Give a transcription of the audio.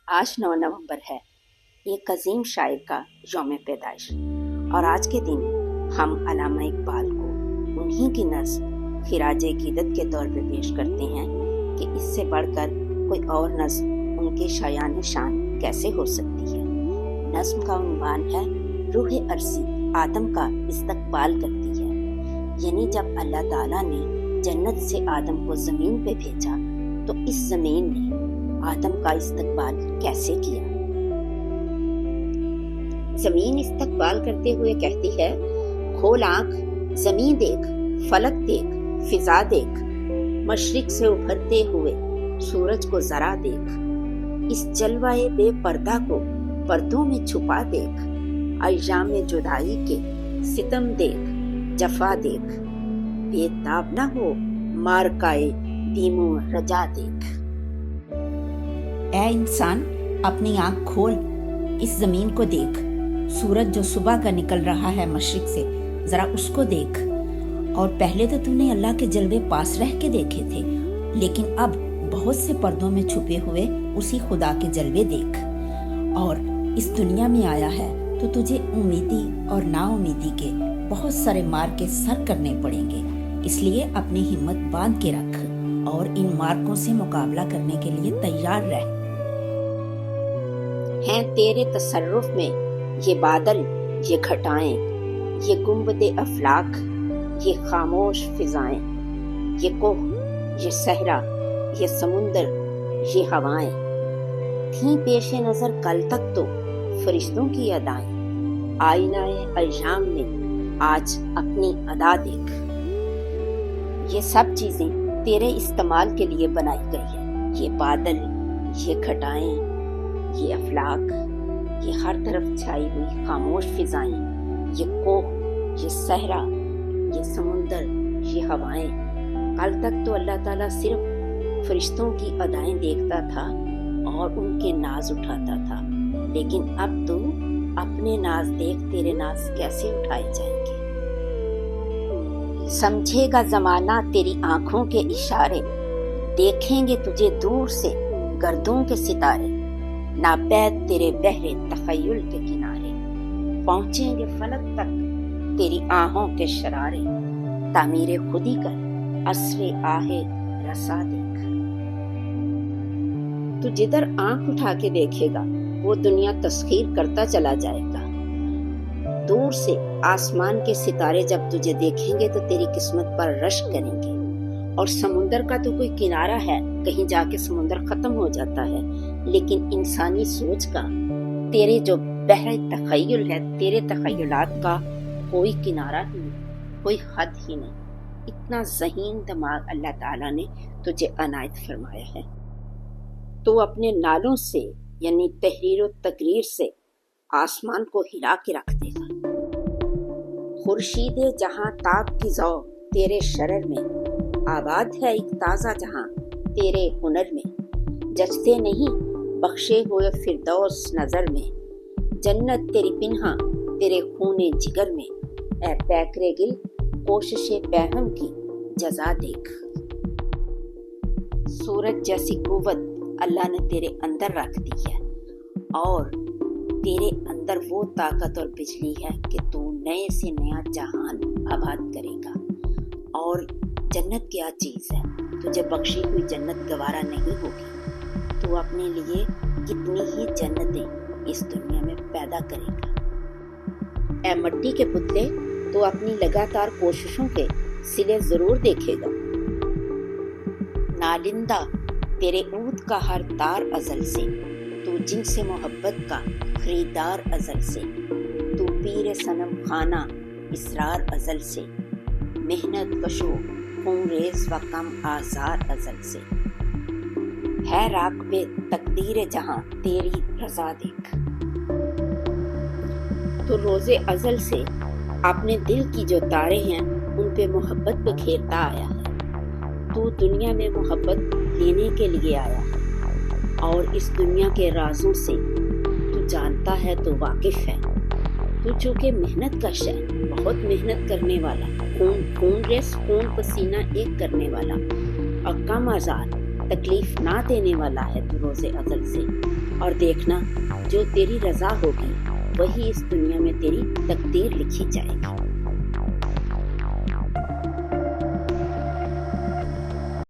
آج 9 نومبر ہے، ایک عظیم شاعر کا یوم پیدائش، اور آج کے دن ہم علامہ اقبال کو انہی کی نظم خراج عقیدت کے طور پہ پیش کرتے ہیں کہ اس سے بڑھ کر کوئی اور نظم ان کے شایان شان کیسے ہو سکتی ہے۔ نظم کا عنوان ہے روح ارضی آدم کا استقبال کرتی ہے، یعنی جب اللہ تعالیٰ نے جنت سے آدم کو زمین پہ بھیجا تو اس زمین نے آدم کا استقبال کیسے کیا۔ زمین استقبال کرتے ہوئے کہتی ہے، کھول آنکھ، زمین دیکھ، فلک دیکھ، فضا دیکھ، مشرق سے ابھرتے ہوئے سورج کو ذرا دیکھ، اس جلوائے بے پردہ کو پردوں میں چھپا دیکھ، ایام جدائی کے ستم دیکھ، جفا دیکھ، بے تاب نہ ہو مارکائے بیم و رجا دیکھ۔ اے انسان، اپنی آنکھ کھول، اس زمین کو دیکھ، سورج جو صبح کا نکل رہا ہے مشرق سے، ذرا اس کو دیکھ۔ اور پہلے تو نے اللہ کے جلوے پاس رہ کے دیکھے تھے، لیکن اب بہت سے پردوں میں چھپے ہوئے اسی خدا کے جلوے دیکھ۔ اور اس دنیا میں آیا ہے تو تجھے امیدی اور نا امیدی کے بہت سارے مار کے سر کرنے پڑیں گے، اس لیے اپنی ہمت باندھ کے رکھ اور ان مارکوں سے مقابلہ کرنے کے لیے تیار رہ۔ ہیں تیرے تصرف میں یہ بادل، یہ گھٹائیں، یہ گنبد افلاک، یہ خاموش فضائیں، یہ کوہ، یہ صحرا، یہ سمندر، یہ ہوائیں، تھیں پیش نظر کل تک تو فرشتوں کی ادائیں، آئینہ ایام میں آج اپنی ادا دیکھ۔ یہ سب چیزیں تیرے استعمال کے لیے بنائی گئی ہیں، یہ بادل، یہ گھٹائیں، یہ افلاک، یہ ہر طرف چھائی ہوئی خاموش فضائیں، یہ کوہ، یہ صحرا، یہ سمندر، یہ ہوائیں۔ کل تک تو اللہ تعالیٰ صرف فرشتوں کی ادائیں دیکھتا تھا اور ان کے ناز اٹھاتا تھا، لیکن اب تو اپنے ناز دیکھ تیرے ناز کیسے اٹھائے جائیں گے۔ سمجھے گا زمانہ تیری آنکھوں کے اشارے، دیکھیں گے تجھے دور سے گردوں کے ستارے، ناپید تیرے بحر تخیل کے کنارے، پہنچیں گے فلک تک تیری آہوں کے شرارے، تعمیر خودی کر عصر آہ رسا دیکھ۔ تو جدھر آنکھ اٹھا کے دیکھے گا وہ دنیا تسخیر کرتا چلا جائے گا۔ دور سے آسمان کے ستارے جب تجھے دیکھیں گے تو تیری قسمت پر رشک کریں گے، اور سمندر کا تو کوئی کنارہ ہے، کہیں جا کے سمندر ختم ہو جاتا ہے، لیکن انسانی سوچ کا، تیرے جو بحر تخیل ہے، تیرے تخیلات کا کوئی کنارہ ہی نہیں، کوئی حد ہی نہیں۔ اتنا ذہین دماغ اللہ تعالیٰ نے تجھے عنایت فرمایا ہے۔ تو اپنے نالوں سے یعنی تحریر و تقریر سے آسمان کو ہلا کے رکھ دے گا۔ خورشید جہاں تاب کی ضو تیرے شرر میں، آباد ہے ایک تازہ جہاں تیرے ہنر میں، جچتے نہیں بخشے ہوئے فردوس نظر میں، جنت تیری پنہاں تیرے خون جگر میں، اے پیکرے گل کوشش پہم کی جزا دیکھ۔ سورج جیسی قوت اللہ نے تیرے اندر رکھ دی ہے، اور تیرے اندر وہ طاقت اور بجلی ہے کہ تو نئے سے نیا جہان آباد کرے گا۔ اور جنت کیا چیز ہے، تجھے بخشی ہوئی جنت گوارا نہیں ہوگی، تو اپنے لیے کتنی ہی جنتیں اس دنیا میں پیدا کرے گا۔ اے مٹی کے پتلے، تو اپنی لگاتار کوششوں کے سلے ضرور دیکھے گا۔ نالندہ تیرے عود کا ہر تار ازل سے، تو جن سے محبت کا خریدار ازل سے، تو پیر صنم خانہ اسرار ازل سے، محنت کشو خون ریز و کم آزار ازل سے، ہے راکب تقدیر جہاں تیری رضا دیکھ۔ تو روز ازل سے اپنے دل کی جو تارے ہیں ان پہ محبت بکھیرتا آیا ہے۔ تو دنیا میں محبت لینے کے لیے آیا ہے، اور اس دنیا کے رازوں سے تو جانتا ہے، تو واقف ہے۔ تو چونکہ محنت کش ہے، بہت محنت کرنے والا، خون ریس خون پسینہ ایک کرنے والا، اور کم آزار تکلیف نہ دینے والا ہے تو روز ازل سے، اور دیکھنا جو تیری رضا ہوگی وہی اس دنیا میں تیری تقدیر لکھی جائے گی۔